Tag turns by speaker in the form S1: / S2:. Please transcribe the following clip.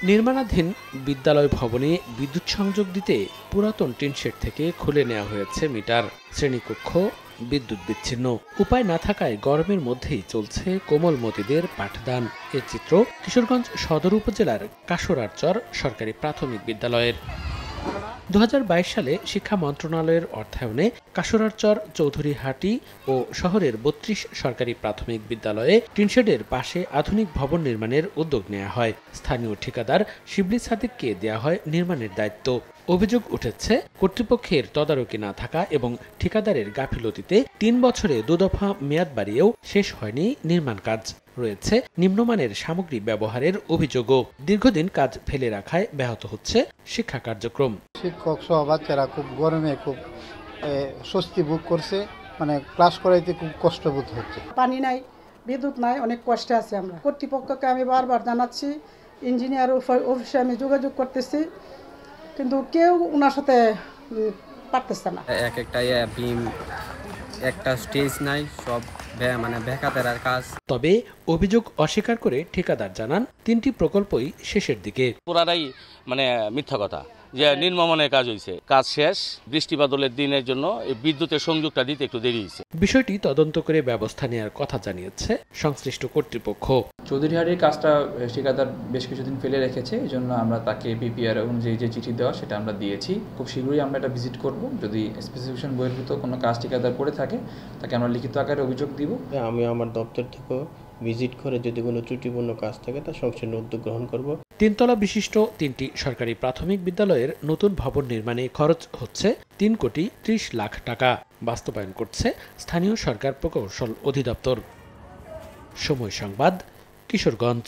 S1: নির্মাণাধীন বিদ্যালয় ভবনে বিদ্যুৎ সংযোগ দিতে পুরাতন টিনশেড থেকে খুলে নেওয়া হয়েছে মিটার। শ্রেণীকক্ষ বিদ্যুৎ বিচ্ছিন্ন, উপায় না থাকায় গরমের মধ্যেই চলছে কোমলমতিদের পাঠদান। এ চিত্র কিশোরগঞ্জ সদর উপজেলার কাশরারচর সরকারি প্রাথমিক বিদ্যালয়ের। 2022 সালে শিক্ষা মন্ত্রণালয়ের অর্থায়নে কাশরারচর, চৌধুরীহাটি ও শহরের 32 সরকারি প্রাথমিক বিদ্যালয়ে টিনশেডের পাশে আধুনিক ভবন নির্মাণের উদ্যোগ নেওয়া হয়। স্থানীয় ঠিকাদার শিবলি সাদিককে দেয়া হয় নির্মাণের দায়িত্ব। অভিযোগ উঠেছে কর্তৃপক্ষের তদারকি না থাকা এবং ঠিকাদারের গাফিলতিতে 3 বছরে 2 দফা মেয়াদ বাড়িয়েও শেষ হয়নি নির্মাণ কাজ। রয়েছে নিম্নমানের সামগ্রী ব্যবহারের অভিযোগও। দীর্ঘদিন কাজ ফেলে রাখায় ব্যাহত হচ্ছে শিক্ষা কার্যক্রম।
S2: শিক্ষক সহ বাচ্চারা খুব গরমে খুব স্বস্তি ভোগ করছে, মানে ক্লাস করাইতে খুব কষ্ট বোধ হচ্ছে।
S3: পানি নাই, বিদ্যুৎ নাই, অনেক কষ্টে আছি আমরা। কর্তৃপক্ষকে আমি বারবার জানাচ্ছি, ইঞ্জিনিয়ার অফিসে আমি যোগাযোগ করতেছি, কিন্তু কেউ ওনার সাথে পারতেছে না।
S4: একটা বিম, একটা স্টেজ নাই, সব বেকাতেরার কাজ।
S1: তবে অভিযোগ অস্বীকার করে ঠিকাদার জানান 3টি প্রকল্পই শেষের দিকে।
S5: পুরাটাই মিথ্যা কথা যে নির্মাণের কাজ হয়েছে, কাজ শেষ। বৃষ্টি বাদলের দিনের জন্য এই বিদ্যুতের সংযোগটা দিতে একটু দেরি হয়েছে।
S1: বিষয়টি তদন্ত করে ব্যবস্থা নেওয়ার কথা জানিয়েছে সংশ্লিষ্ট কর্তৃপক্ষ।
S6: চৌধুরীহাটির কাজটা ঠিকাদার বেশ কিছুদিন ফেলে রেখেছে, এই জন্য আমরা তাকে পিপিআর অনুযায়ী যে চিঠি দেওয়া সেটা আমরা দিয়েছি। খুব শীঘ্রই আমরা এটা ভিজিট করব। যদি স্পেসিফিকেশন বহির্ভূত কোনো কাজ ঠিকাদার করে থাকে তাকে আমরা লিখিত আকারে অভিযোগ দিব।
S7: আমি আমার দপ্তর থেকে ভিজিট করে যদি কোনো ত্রুটিপূর্ণ কাজ থাকে তা সংশোধন উদ্যোগ গ্রহণ করব।
S1: 3 তলা বিশিষ্ট 3টি সরকারি প্রাথমিক বিদ্যালয়ের নতুন ভবন নির্মাণে খরচ হচ্ছে 3 কোটি 30 লাখ টাকা। বাস্তবায়ন করছে স্থানীয় সরকার প্রকৌশল অধিদপ্তর। সময় সংবাদ, কিশোরগঞ্জ।